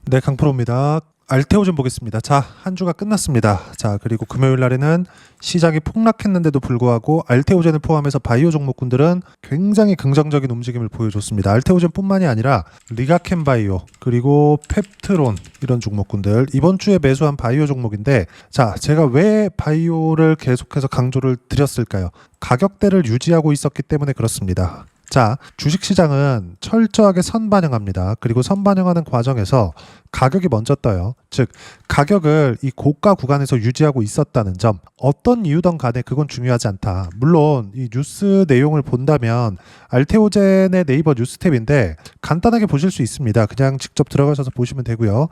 네, 강프로입니다. 알테오 좀 보겠습니다. 자, 한 주가 끝났습니다. 자, 그리고 금요일 날에는 시장이 폭락했는데도 불구하고 알테오젠을 포함해서 바이오 종목군들은 굉장히 긍정적인 움직임을 보여줬습니다. 알테오젠뿐만이 아니라 리가켄바이오 그리고 펩트론 이런 종목군들 이번 주에 매수한 바이오 종목인데, 자, 제가 왜 바이오를 계속해서 강조를 드렸을까요? 가격대를 유지하고 있었기 때문에 그렇습니다. 자, 주식시장은 철저하게 선반영합니다. 그리고 선반영하는 과정에서 가격이 먼저 떠요. 즉, 가격을 이 고가 구간에서 유지하고 있었다는 점, 어떤 이유든 간에 그건 중요하지 않다. 물론 이 뉴스 내용을 본다면 알테오젠의 네이버 뉴스 탭인데 간단하게 보실 수 있습니다. 그냥 직접 들어가셔서 보시면 되고요.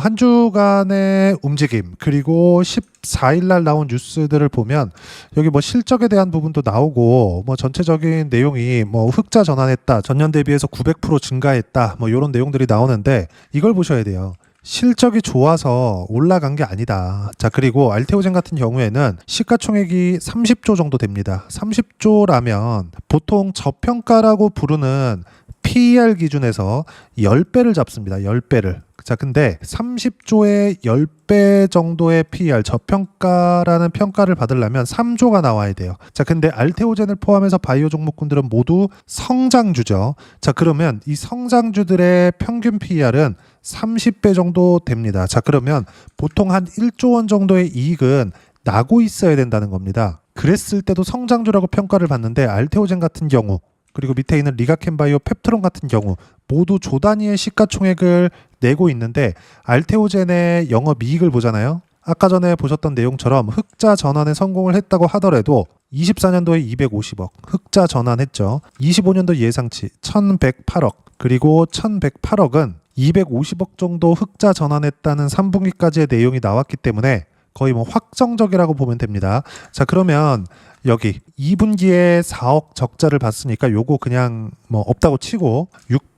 한 주간의 움직임, 그리고 14일 날 나온 뉴스들을 보면 여기 뭐 실적에 대한 부분도 나오고, 뭐 전체적인 내용이 뭐 흑자 전환했다, 전년 대비해서 900% 증가했다, 뭐 이런 내용들이 나오는데 이걸 보셔야 돼요. 실적이 좋아서 올라간 게 아니다. 자, 그리고 알테오젠 같은 경우에는 시가총액이 30조 정도 됩니다. 30조라면 보통 저평가라고 부르는 PER 기준에서 10배를 잡습니다. 10배를. 자, 근데 30조의 10배 정도의 PER, 저평가라는 평가를 받으려면 3조가 나와야 돼요. 자, 근데 알테오젠을 포함해서 바이오 종목군들은 모두 성장주죠. 자, 그러면 이 성장주들의 평균 PER은 30배 정도 됩니다. 자, 그러면 보통 한 1조 원 정도의 이익은 나고 있어야 된다는 겁니다. 그랬을 때도 성장주라고 평가를 받는데 알테오젠 같은 경우, 그리고 밑에 있는 리가켄바이오, 펩트론 같은 경우 모두 조 단위의 시가총액을 내고 있는데, 알테오젠의 영업이익을 보잖아요. 아까 전에 보셨던 내용처럼 흑자 전환에 성공을 했다고 하더라도 24년도에 250억 흑자 전환했죠. 25년도 예상치 1108억, 그리고 1108억은 250억 정도 흑자 전환했다는 3분기까지의 내용이 나왔기 때문에 거의 뭐 확정적이라고 보면 됩니다. 자, 그러면 여기 2분기에 4억 적자를 봤으니까 요거 그냥 뭐 없다고 치고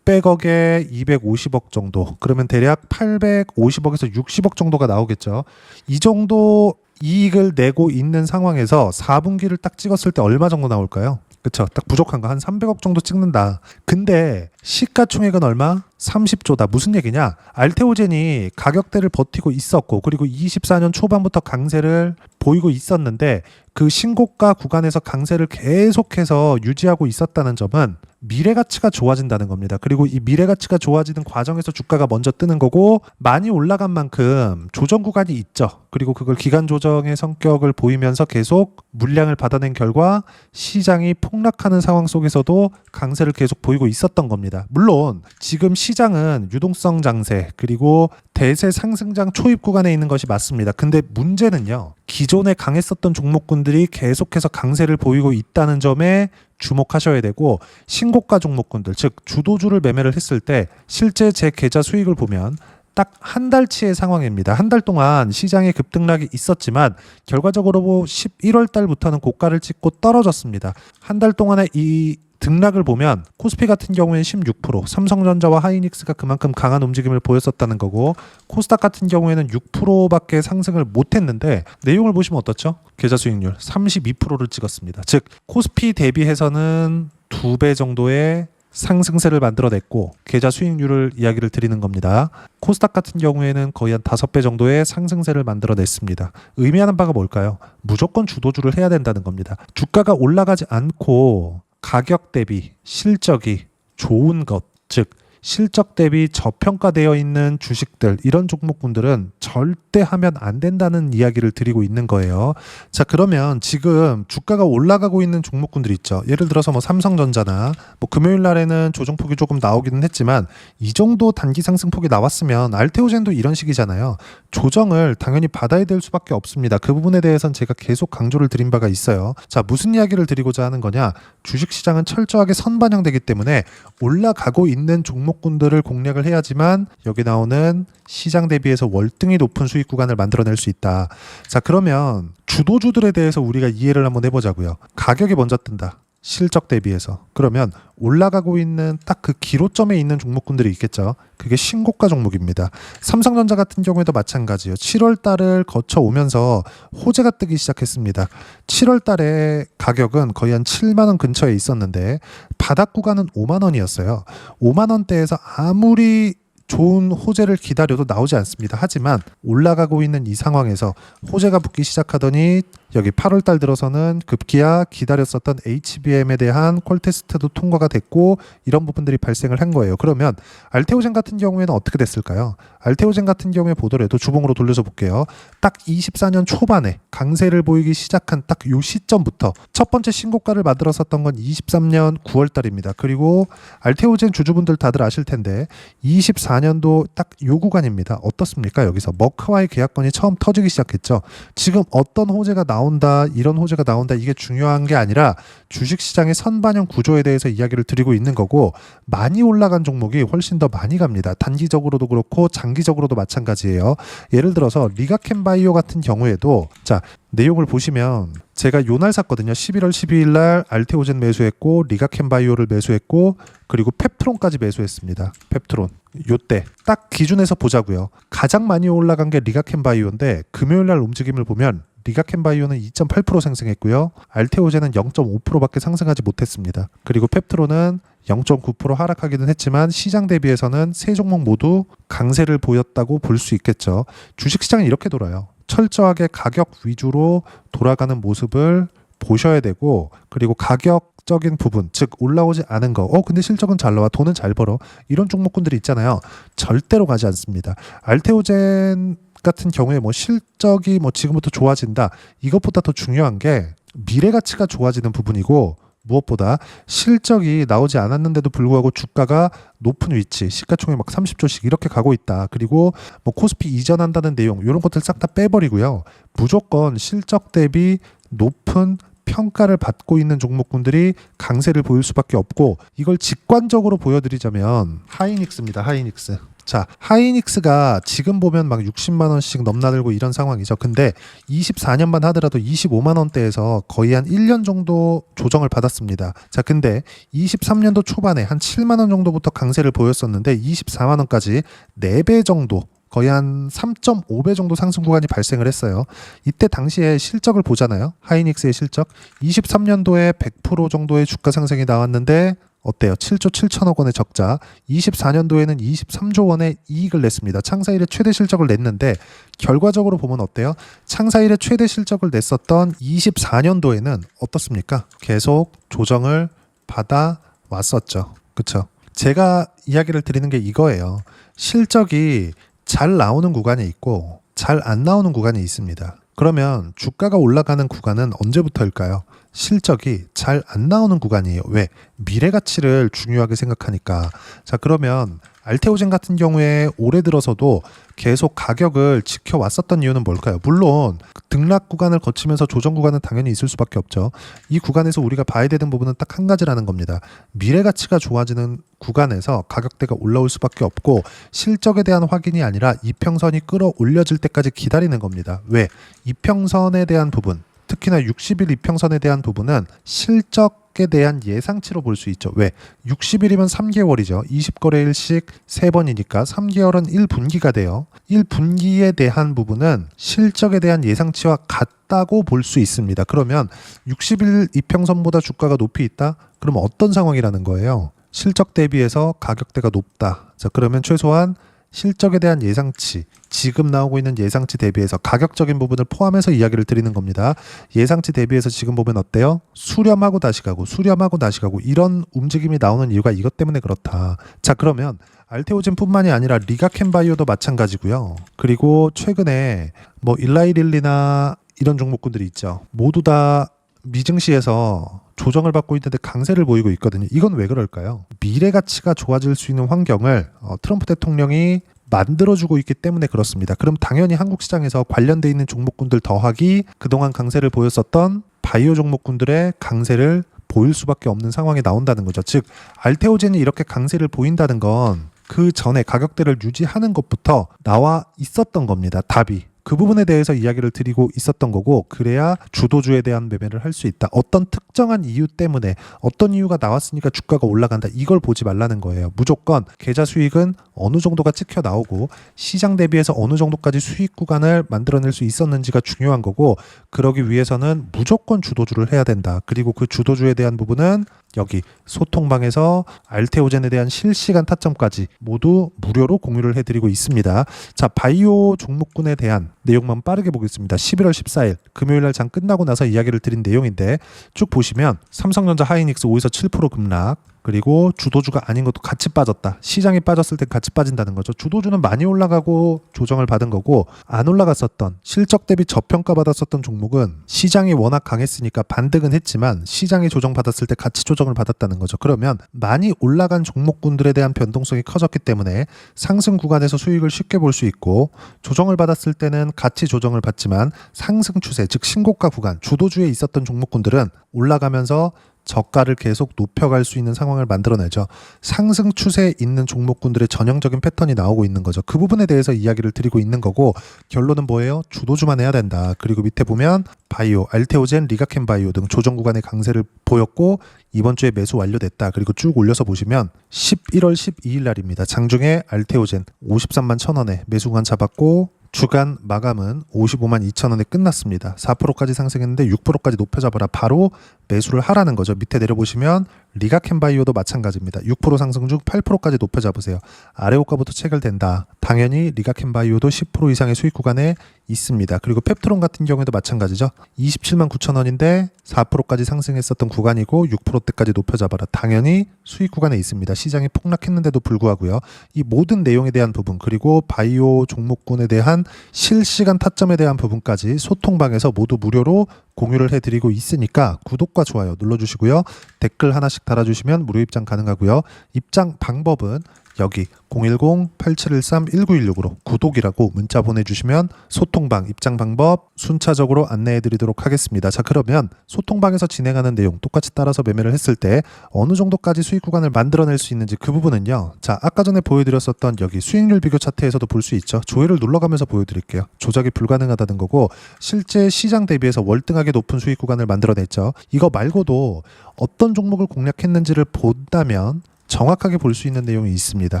600억에 250억 정도, 그러면 대략 850억에서 60억 정도가 나오겠죠. 이 정도 이익을 내고 있는 상황에서 4분기를 딱 찍었을 때 얼마 정도 나올까요? 그쵸, 딱 부족한 거 한 300억 정도 찍는다. 근데 시가총액은 얼마? 30조다. 무슨 얘기냐? 알테오젠이 가격대를 버티고 있었고, 그리고 24년 초반부터 강세를 보이고 있었는데 그 신고가 구간에서 강세를 계속해서 유지하고 있었다는 점은 미래 가치가 좋아진다는 겁니다. 그리고 이 미래 가치가 좋아지는 과정에서 주가가 먼저 뜨는 거고, 많이 올라간 만큼 조정 구간이 있죠. 그리고 그걸 기간 조정의 성격을 보이면서 계속 물량을 받아낸 결과 시장이 폭락하는 상황 속에서도 강세를 계속 보이고 있었던 겁니다. 물론 지금 시장은 유동성 장세, 그리고 대세 상승장 초입 구간에 있는 것이 맞습니다. 근데 문제는요, 기존에 강했었던 종목군들이 계속해서 강세를 보이고 있다는 점에 주목하셔야 되고, 신고가 종목군들, 즉 주도주를 매매를 했을 때 실제 제 계좌 수익을 보면 딱 한 달치의 상황입니다. 한 달 동안 시장의 급등락이 있었지만 결과적으로 11월 달부터는 고가를 찍고 떨어졌습니다. 한 달 동안의 이 등락을 보면 코스피 같은 경우에는 16%, 삼성전자와 하이닉스가 그만큼 강한 움직임을 보였었다는 거고, 코스닥 같은 경우에는 6%밖에 상승을 못했는데 내용을 보시면 어떻죠? 계좌 수익률 32%를 찍었습니다. 즉 코스피 대비해서는 2배 정도의 상승세를 만들어냈고, 계좌 수익률을 이야기를 드리는 겁니다. 코스닥 같은 경우에는 거의 한 5배 정도의 상승세를 만들어냈습니다. 의미하는 바가 뭘까요? 무조건 주도주를 해야 된다는 겁니다. 주가가 올라가지 않고 가격 대비 실적이 좋은 것, 즉 실적 대비 저평가되어 있는 주식들, 이런 종목군들은 절대 하면 안 된다는 이야기를 드리고 있는 거예요. 자, 그러면 지금 주가가 올라가고 있는 종목군들 있죠. 예를 들어서 뭐 삼성전자나, 뭐 금요일 날에는 조정폭이 조금 나오기는 했지만 이 정도 단기 상승폭이 나왔으면 알테오젠도 이런 식이잖아요. 조정을 당연히 받아야 될 수밖에 없습니다. 그 부분에 대해서는 제가 계속 강조를 드린 바가 있어요. 자, 무슨 이야기를 드리고자 하는 거냐? 주식시장은 철저하게 선반영되기 때문에 올라가고 있는 종목군들을 공략을 해야지만 여기 나오는 시장 대비해서 월등히 높은 수익 구간을 만들어낼 수 있다. 자, 그러면 주도주들에 대해서 우리가 이해를 한번 해보자고요. 가격이 먼저 뜬다. 실적 대비해서. 그러면 올라가고 있는 딱 그 기로점에 있는 종목군들이 있겠죠. 그게 신고가 종목입니다. 삼성전자 같은 경우에도 마찬가지예요. 7월 달을 거쳐 오면서 호재가 뜨기 시작했습니다. 7월 달에 가격은 거의 한 7만 원 근처에 있었는데 바닥 구간은 5만 원이었어요. 5만 원대에서 아무리 좋은 호재를 기다려도 나오지 않습니다. 하지만 올라가고 있는 이 상황에서 호재가 붙기 시작하더니 여기 8월 달 들어서는 급기야 기다렸었던 HBM에 대한 콜 테스트도 통과가 됐고 이런 부분들이 발생을 한 거예요. 그러면 알테오젠 같은 경우에는 어떻게 됐을까요? 알테오젠 같은 경우에 보더라도 주봉으로 돌려서 볼게요. 딱 24년 초반에 강세를 보이기 시작한 딱 요 시점부터 첫 번째 신고가를 만들었었던 건 23년 9월 달입니다. 그리고 알테오젠 주주분들 다들 아실 텐데 24년도 딱 요 구간입니다. 어떻습니까? 여기서 머크와의 계약건이 처음 터지기 시작했죠. 지금 어떤 호재가 나온다, 이런 호재가 나온다, 이게 중요한 게 아니라 주식시장의 선반영 구조에 대해서 이야기를 드리고 있는 거고, 많이 올라간 종목이 훨씬 더 많이 갑니다. 단기적으로도 그렇고 장기적으로도 마찬가지예요. 예를 들어서 리가켄바이오 같은 경우에도 자 내용을 보시면 제가 요날 샀거든요. 11월 12일 날 알테오젠 매수했고 리가켄바이오를 매수했고 그리고 펩트론까지 매수했습니다. 펩트론 요때 딱 기준에서 보자고요. 가장 많이 올라간 게 리가켄바이오인데 금요일 날 움직임을 보면 리가켄바이오는 2.8% 상승했고요. 알테오젠은 0.5%밖에 상승하지 못했습니다. 그리고 펩트론은 0.9% 하락하기는 했지만 시장 대비해서는 세 종목 모두 강세를 보였다고 볼 수 있겠죠. 주식시장은 이렇게 돌아요. 철저하게 가격 위주로 돌아가는 모습을 보셔야 되고, 그리고 가격적인 부분, 즉 올라오지 않은 거, 근데 실적은 잘 나와, 돈은 잘 벌어, 이런 종목군들이 있잖아요. 절대로 가지 않습니다. 알테오젠 같은 경우에 뭐 실적이 뭐 지금부터 좋아진다, 이것보다 더 중요한 게 미래 가치가 좋아지는 부분이고, 무엇보다 실적이 나오지 않았는데도 불구하고 주가가 높은 위치, 시가총액 막 30조씩 이렇게 가고 있다. 그리고 뭐 코스피 이전한다는 내용, 이런 것들 싹 다 빼버리고요. 무조건 실적 대비 높은 평가를 받고 있는 종목군들이 강세를 보일 수밖에 없고, 이걸 직관적으로 보여드리자면 하이닉스입니다. 하이닉스. 자, 하이닉스가 지금 보면 막 60만 원씩 넘나들고 이런 상황이죠. 근데 24년만 하더라도 25만 원대에서 거의 한 1년 정도 조정을 받았습니다. 자, 근데 23년도 초반에 한 7만 원 정도부터 강세를 보였었는데 24만 원까지 4배 정도, 거의 한 3.5배 정도 상승 구간이 발생을 했어요. 이때 당시에 실적을 보잖아요. 하이닉스의 실적. 23년도에 100% 정도의 주가 상승이 나왔는데 어때요? 7조 7천억 원의 적자. 24년도에는 23조 원의 이익을 냈습니다. 창사 이래 최대 실적을 냈는데 결과적으로 보면 어때요? 창사 이래 최대 실적을 냈었던 24년도에는 어떻습니까? 계속 조정을 받아 왔었죠. 그렇죠? 제가 이야기를 드리는 게 이거예요. 실적이 잘 나오는 구간이 있고 잘 안 나오는 구간이 있습니다. 그러면 주가가 올라가는 구간은 언제부터일까요? 실적이 잘 안 나오는 구간이에요. 왜? 미래 가치를 중요하게 생각하니까. 자, 그러면 알테오젠 같은 경우에 올해 들어서도 계속 가격을 지켜왔었던 이유는 뭘까요? 물론 등락 구간을 거치면서 조정 구간은 당연히 있을 수밖에 없죠. 이 구간에서 우리가 봐야 되는 부분은 딱 한 가지라는 겁니다. 미래 가치가 좋아지는 구간에서 가격대가 올라올 수밖에 없고, 실적에 대한 확인이 아니라 이평선이 끌어올려질 때까지 기다리는 겁니다. 왜? 이평선에 대한 부분, 특히나 60일 이평선에 대한 부분은 실적에 대한 예상치로 볼 수 있죠. 왜? 60일이면 3개월이죠. 20거래일씩 3번이니까 3개월은 1분기가 돼요. 1분기에 대한 부분은 실적에 대한 예상치와 같다고 볼 수 있습니다. 그러면 60일 이평선보다 주가가 높이 있다? 그러면 어떤 상황이라는 거예요? 실적 대비해서 가격대가 높다. 자, 그러면 최소한 실적에 대한 예상치, 지금 나오고 있는 예상치 대비해서 가격적인 부분을 포함해서 이야기를 드리는 겁니다. 예상치 대비해서 지금 보면 어때요? 수렴하고 다시 가고 수렴하고 다시 가고 이런 움직임이 나오는 이유가 이것 때문에 그렇다. 자, 그러면 알테오젠뿐만이 아니라 리가켄바이오도 마찬가지고요. 그리고 최근에 뭐 일라이릴리나 이런 종목군들이 있죠. 모두 다 미증시에서 조정을 받고 있는데 강세를 보이고 있거든요. 이건 왜 그럴까요? 미래 가치가 좋아질 수 있는 환경을 트럼프 대통령이 만들어주고 있기 때문에 그렇습니다. 그럼 당연히 한국 시장에서 관련돼 있는 종목군들 더하기 그동안 강세를 보였었던 바이오 종목군들의 강세를 보일 수밖에 없는 상황이 나온다는 거죠. 즉 알테오젠이 이렇게 강세를 보인다는 건 그 전에 가격대를 유지하는 것부터 나와 있었던 겁니다. 답이. 그 부분에 대해서 이야기를 드리고 있었던 거고, 그래야 주도주에 대한 매매를 할 수 있다. 어떤 특정한 이유 때문에 어떤 이유가 나왔으니까 주가가 올라간다. 이걸 보지 말라는 거예요. 무조건 계좌 수익은 어느 정도가 찍혀 나오고 시장 대비해서 어느 정도까지 수익 구간을 만들어낼 수 있었는지가 중요한 거고, 그러기 위해서는 무조건 주도주를 해야 된다. 그리고 그 주도주에 대한 부분은 여기 소통방에서 알테오젠에 대한 실시간 타점까지 모두 무료로 공유를 해드리고 있습니다. 자, 바이오 종목군에 대한 내용만 빠르게 보겠습니다. 11월 14일 금요일날 장 끝나고 나서 이야기를 드린 내용인데 쭉 보시면 삼성전자 하이닉스 5에서 7% 급락, 그리고 주도주가 아닌 것도 같이 빠졌다. 시장이 빠졌을 때 같이 빠진다는 거죠. 주도주는 많이 올라가고 조정을 받은 거고, 안 올라갔었던 실적 대비 저평가 받았었던 종목은 시장이 워낙 강했으니까 반등은 했지만 시장이 조정받았을 때 같이 조정을 받았다는 거죠. 그러면 많이 올라간 종목군들에 대한 변동성이 커졌기 때문에 상승 구간에서 수익을 쉽게 볼 수 있고, 조정을 받았을 때는 같이 조정을 받지만 상승 추세, 즉 신고가 구간, 주도주에 있었던 종목군들은 올라가면서 저가를 계속 높여갈 수 있는 상황을 만들어내죠. 상승 추세에 있는 종목군들의 전형적인 패턴이 나오고 있는 거죠. 그 부분에 대해서 이야기를 드리고 있는 거고, 결론은 뭐예요? 주도주만 해야 된다. 그리고 밑에 보면 바이오, 알테오젠, 리가켄 바이오 등 조정 구간의 강세를 보였고 이번 주에 매수 완료됐다. 그리고 쭉 올려서 보시면 11월 12일 날입니다. 장중에 알테오젠 53만 1,000원에 매수 구간 잡았고 주간 마감은 55만 2천원에 끝났습니다. 4%까지 상승했는데 6%까지 높여잡아라. 바로 매수를 하라는 거죠. 밑에 내려보시면 리가켄바이오도 마찬가지입니다. 6% 상승 중 8%까지 높여잡으세요. 아래 호가부터 체결된다. 당연히 리가켄바이오도 10% 이상의 수익 구간에 있습니다. 그리고 펩트론 같은 경우에도 마찬가지죠. 27만 9천원인데 4%까지 상승했었던 구간이고 6%대까지 높여잡아라. 당연히 수익 구간에 있습니다. 시장이 폭락했는데도 불구하고요. 이 모든 내용에 대한 부분, 그리고 바이오 종목군에 대한 실시간 타점에 대한 부분까지 소통방에서 모두 무료로 공유를 해드리고 있으니까 구독과 좋아요 눌러주시고요. 댓글 하나씩 달아주시면 무료 입장 가능하고요. 입장 방법은 여기 010-8713-1916으로 구독이라고 문자 보내주시면 소통방 입장 방법 순차적으로 안내해드리도록 하겠습니다. 자, 그러면 소통방에서 진행하는 내용 똑같이 따라서 매매를 했을 때 어느 정도까지 수익 구간을 만들어낼 수 있는지 그 부분은요. 자, 아까 전에 보여드렸었던 여기 수익률 비교 차트에서도 볼 수 있죠. 조회를 눌러가면서 보여드릴게요. 조작이 불가능하다는 거고, 실제 시장 대비해서 월등하게 높은 수익 구간을 만들어냈죠. 이거 말고도 어떤 종목을 공략했는지를 본다면 정확하게 볼 수 있는 내용이 있습니다.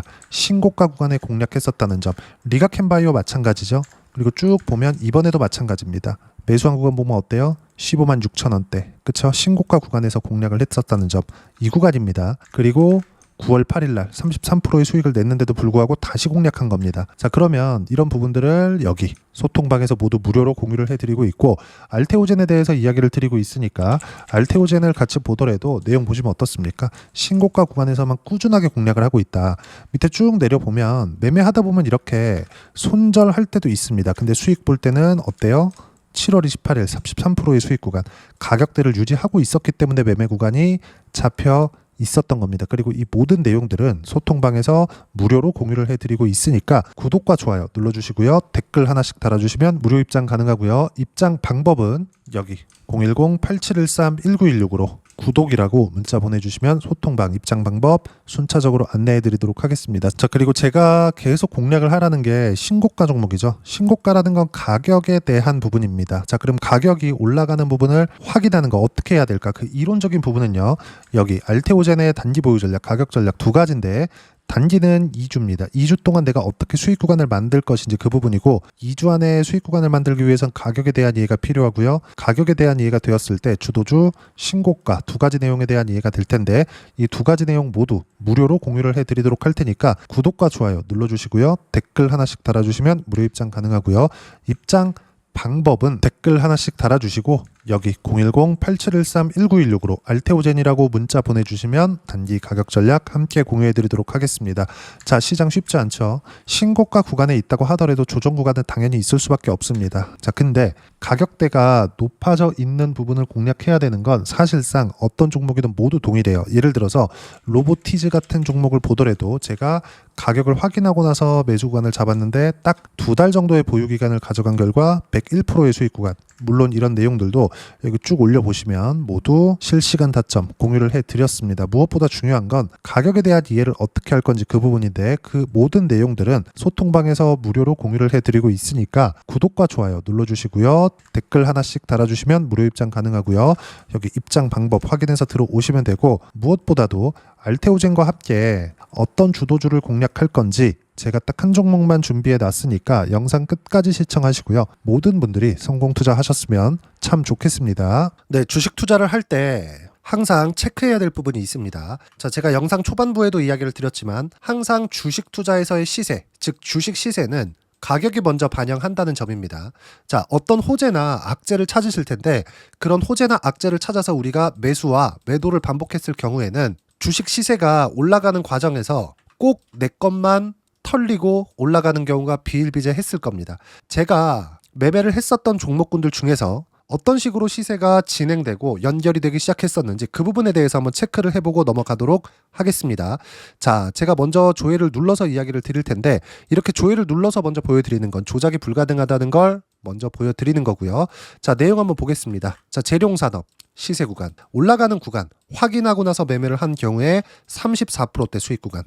신고가 구간에 공략했었다는 점. 리가켄바이오 마찬가지죠. 그리고 쭉 보면 이번에도 마찬가지입니다. 매수한 구간 보면 어때요? 15만 6천원대. 그쵸? 신고가 구간에서 공략을 했었다는 점. 이 구간입니다. 그리고 9월 8일 날 33%의 수익을 냈는데도 불구하고 다시 공략한 겁니다. 자, 그러면 이런 부분들을 여기 소통방에서 모두 무료로 공유를 해드리고 있고, 알테오젠에 대해서 이야기를 드리고 있으니까 알테오젠을 같이 보더라도 내용 보시면 어떻습니까? 신고가 구간에서만 꾸준하게 공략을 하고 있다. 밑에 쭉 내려보면 매매하다 보면 이렇게 손절할 때도 있습니다. 근데 수익 볼 때는 어때요? 7월 28일 33%의 수익 구간, 가격대를 유지하고 있었기 때문에 매매 구간이 잡혀 있었던 겁니다. 그리고 이 모든 내용들은 소통방에서 무료로 공유를 해드리고 있으니까 구독과 좋아요 눌러주시고요. 댓글 하나씩 달아주시면 무료 입장 가능하고요. 입장 방법은 여기 010-8713-1916으로 구독이라고 문자 보내주시면 소통방 입장 방법 순차적으로 안내해드리도록 하겠습니다. 자, 그리고 제가 계속 공략을 하라는 게 신고가 종목이죠. 신고가라는 건 가격에 대한 부분입니다. 자, 그럼 가격이 올라가는 부분을 확인하는 거 어떻게 해야 될까? 그 이론적인 부분은요. 여기 알테오젠의 단기 보유 전략, 가격 전략 두 가지인데, 단기는 2주입니다. 2주 동안 내가 어떻게 수익 구간을 만들 것인지 그 부분이고, 2주 안에 수익 구간을 만들기 위해선 가격에 대한 이해가 필요하고요. 가격에 대한 이해가 되었을 때 주도주, 신고가 두 가지 내용에 대한 이해가 될 텐데, 이 두 가지 내용 모두 무료로 공유를 해드리도록 할 테니까 구독과 좋아요 눌러주시고요. 댓글 하나씩 달아주시면 무료 입장 가능하고요. 입장 방법은 댓글 하나씩 달아주시고 여기 010-8713-1916으로 알테오젠이라고 문자 보내주시면 단기 가격 전략 함께 공유해드리도록 하겠습니다. 자, 시장 쉽지 않죠. 신고가 구간에 있다고 하더라도 조정 구간은 당연히 있을 수밖에 없습니다. 자, 근데 가격대가 높아져 있는 부분을 공략해야 되는 건 사실상 어떤 종목이든 모두 동일해요. 예를 들어서 로보티즈 같은 종목을 보더라도 제가 가격을 확인하고 나서 매수 구간을 잡았는데 딱 2달 정도의 보유 기간을 가져간 결과 101%의 수익 구간. 물론 이런 내용들도 여기 쭉 올려보시면 모두 실시간 타점 공유를 해드렸습니다. 무엇보다 중요한 건 가격에 대한 이해를 어떻게 할 건지 그 부분인데, 그 모든 내용들은 소통방에서 무료로 공유를 해드리고 있으니까 구독과 좋아요 눌러주시고요. 댓글 하나씩 달아주시면 무료 입장 가능하고요. 여기 입장 방법 확인해서 들어오시면 되고, 무엇보다도 알테오젠과 함께 어떤 주도주를 공략할 건지 제가 딱 한 종목만 준비해 놨으니까 영상 끝까지 시청하시고요. 모든 분들이 성공 투자하셨으면 참 좋겠습니다. 네, 주식 투자를 할 때 항상 체크해야 될 부분이 있습니다. 자, 제가 영상 초반부에도 이야기를 드렸지만 항상 주식 투자에서의 시세, 즉 주식 시세는 가격이 먼저 반영한다는 점입니다. 자, 어떤 호재나 악재를 찾으실 텐데 그런 호재나 악재를 찾아서 우리가 매수와 매도를 반복했을 경우에는 주식 시세가 올라가는 과정에서 꼭 내 것만 털리고 올라가는 경우가 비일비재했을 겁니다. 제가 매매를 했었던 종목군들 중에서 어떤 식으로 시세가 진행되고 연결이 되기 시작했었는지 그 부분에 대해서 한번 체크를 해보고 넘어가도록 하겠습니다. 자, 제가 먼저 조회를 눌러서 이야기를 드릴 텐데 이렇게 조회를 눌러서 먼저 보여드리는 건 조작이 불가능하다는 걸 먼저 보여드리는 거고요. 자, 내용 한번 보겠습니다. 자, 재룡산업 시세 구간, 올라가는 구간 확인하고 나서 매매를 한 경우에 34%대 수익 구간.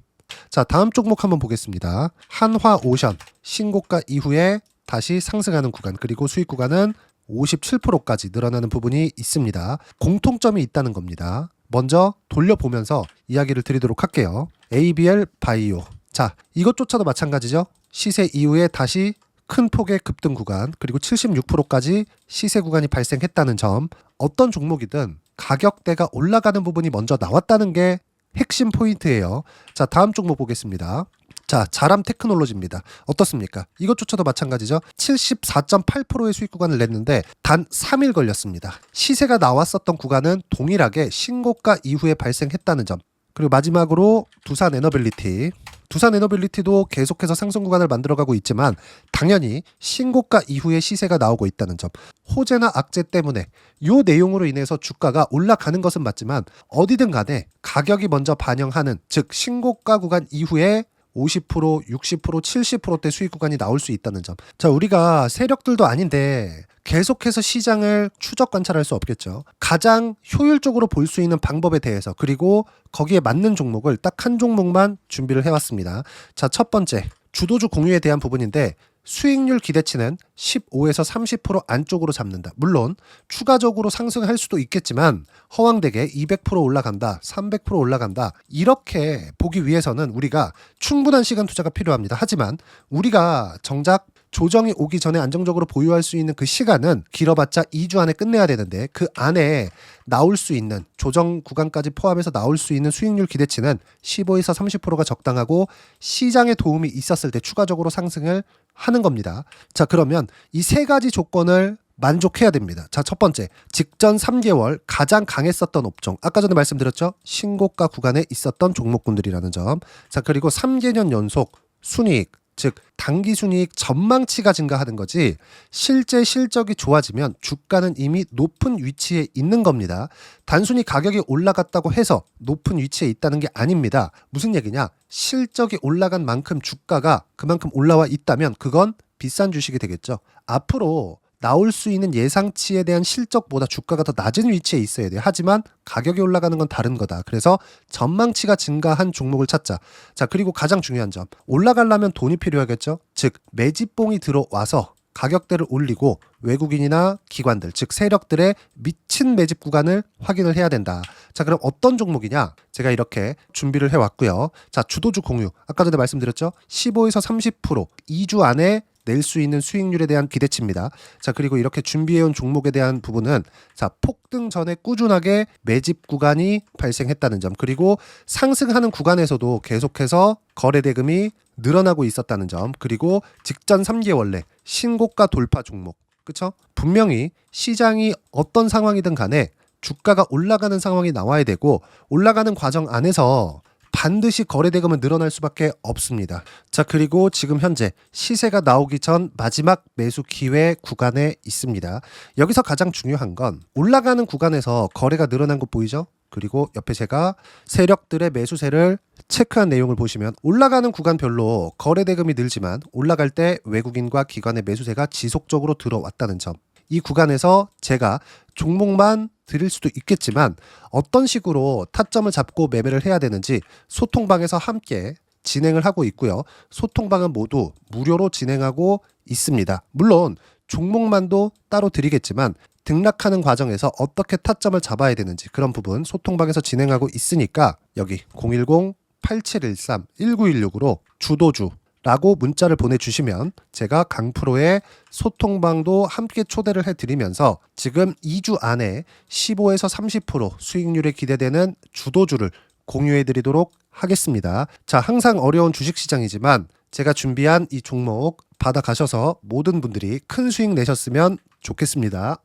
자, 다음 종목 한번 보겠습니다. 한화오션 신고가 이후에 다시 상승하는 구간, 그리고 수익 구간은 57%까지 늘어나는 부분이 있습니다. 공통점이 있다는 겁니다. 먼저 돌려보면서 이야기를 드리도록 할게요. ABL 바이오. 자, 이것조차도 마찬가지죠. 시세 이후에 다시 큰 폭의 급등 구간, 그리고 76%까지 시세 구간이 발생했다는 점. 어떤 종목이든 가격대가 올라가는 부분이 먼저 나왔다는 게 핵심 포인트예요. 자, 다음 종목 보겠습니다. 자, 자람 테크놀로지입니다. 어떻습니까? 이것조차도 마찬가지죠. 74.8%의 수익 구간을 냈는데 단 3일 걸렸습니다. 시세가 나왔었던 구간은 동일하게 신고가 이후에 발생했다는 점. 그리고 마지막으로 두산 에너빌리티. 두산 에너빌리티도 계속해서 상승 구간을 만들어가고 있지만 당연히 신고가 이후에 시세가 나오고 있다는 점. 호재나 악재 때문에 이 내용으로 인해서 주가가 올라가는 것은 맞지만 어디든 간에 가격이 먼저 반영하는, 즉 신고가 구간 이후에 50%, 60%, 70%대 수익 구간이 나올 수 있다는 점. 자, 우리가 세력들도 아닌데 계속해서 시장을 추적 관찰할 수 없겠죠. 가장 효율적으로 볼 수 있는 방법에 대해서, 그리고 거기에 맞는 종목을 딱 한 종목만 준비를 해왔습니다. 자, 첫 번째 주도주 공유에 대한 부분인데 수익률 기대치는 15에서 30% 안쪽으로 잡는다. 물론 추가적으로 상승할 수도 있겠지만 허황되게 200% 올라간다, 300% 올라간다, 이렇게 보기 위해서는 우리가 충분한 시간 투자가 필요합니다. 하지만 우리가 정작 조정이 오기 전에 안정적으로 보유할 수 있는 그 시간은 길어봤자 2주 안에 끝내야 되는데 그 안에 나올 수 있는, 조정 구간까지 포함해서 나올 수 있는 수익률 기대치는 15에서 30%가 적당하고 시장에 도움이 있었을 때 추가적으로 상승을 하는 겁니다. 자, 그러면 이 세 가지 조건을 만족해야 됩니다. 자, 첫 번째, 직전 3개월 가장 강했었던 업종. 아까 전에 말씀드렸죠? 신고가 구간에 있었던 종목군들이라는 점. 자, 그리고 3개년 연속 순이익, 즉 단기 순이익 전망치가 증가하는 거지 실제 실적이 좋아지면 주가는 이미 높은 위치에 있는 겁니다. 단순히 가격이 올라갔다고 해서 높은 위치에 있다는 게 아닙니다. 무슨 얘기냐? 실적이 올라간 만큼 주가가 그만큼 올라와 있다면 그건 비싼 주식이 되겠죠. 앞으로 나올 수 있는 예상치에 대한 실적보다 주가가 더 낮은 위치에 있어야 돼요. 하지만 가격이 올라가는 건 다른 거다. 그래서 전망치가 증가한 종목을 찾자. 자, 그리고 가장 중요한 점. 올라가려면 돈이 필요하겠죠. 즉 매집봉이 들어와서 가격대를 올리고 외국인이나 기관들, 즉 세력들의 미친 매집 구간을 확인을 해야 된다. 자, 그럼 어떤 종목이냐? 제가 이렇게 준비를 해왔고요. 자, 주도주 공유. 아까 전에 말씀드렸죠. 15에서 30% 2주 안에 낼 수 있는 수익률에 대한 기대치입니다. 자, 그리고 이렇게 준비해온 종목에 대한 부분은 자, 폭등 전에 꾸준하게 매집 구간이 발생했다는 점, 그리고 상승하는 구간에서도 계속해서 거래 대금이 늘어나고 있었다는 점, 그리고 직전 3개월 내 신고가 돌파 종목. 그쵸? 분명히 시장이 어떤 상황이든 간에 주가가 올라가는 상황이 나와야 되고 올라가는 과정 안에서 반드시 거래대금은 늘어날 수밖에 없습니다. 자, 그리고 지금 현재 시세가 나오기 전 마지막 매수 기회 구간에 있습니다. 여기서 가장 중요한 건 올라가는 구간에서 거래가 늘어난 거 보이죠? 그리고 옆에 제가 세력들의 매수세를 체크한 내용을 보시면 올라가는 구간별로 거래대금이 늘지만 올라갈 때 외국인과 기관의 매수세가 지속적으로 들어왔다는 점. 이 구간에서 제가 종목만 드릴 수도 있겠지만 어떤 식으로 타점을 잡고 매매를 해야 되는지 소통방에서 함께 진행을 하고 있고요. 소통방은 모두 무료로 진행하고 있습니다. 물론 종목만도 따로 드리겠지만 등락하는 과정에서 어떻게 타점을 잡아야 되는지 그런 부분 소통방에서 진행하고 있으니까 여기 010-8713-1916으로 주도주, 라고 문자를 보내주시면 제가 강프로의 소통방도 함께 초대를 해드리면서 지금 2주 안에 15에서 30% 수익률이 기대되는 주도주를 공유해드리도록 하겠습니다. 자, 항상 어려운 주식시장이지만 제가 준비한 이 종목 받아가셔서 모든 분들이 큰 수익 내셨으면 좋겠습니다.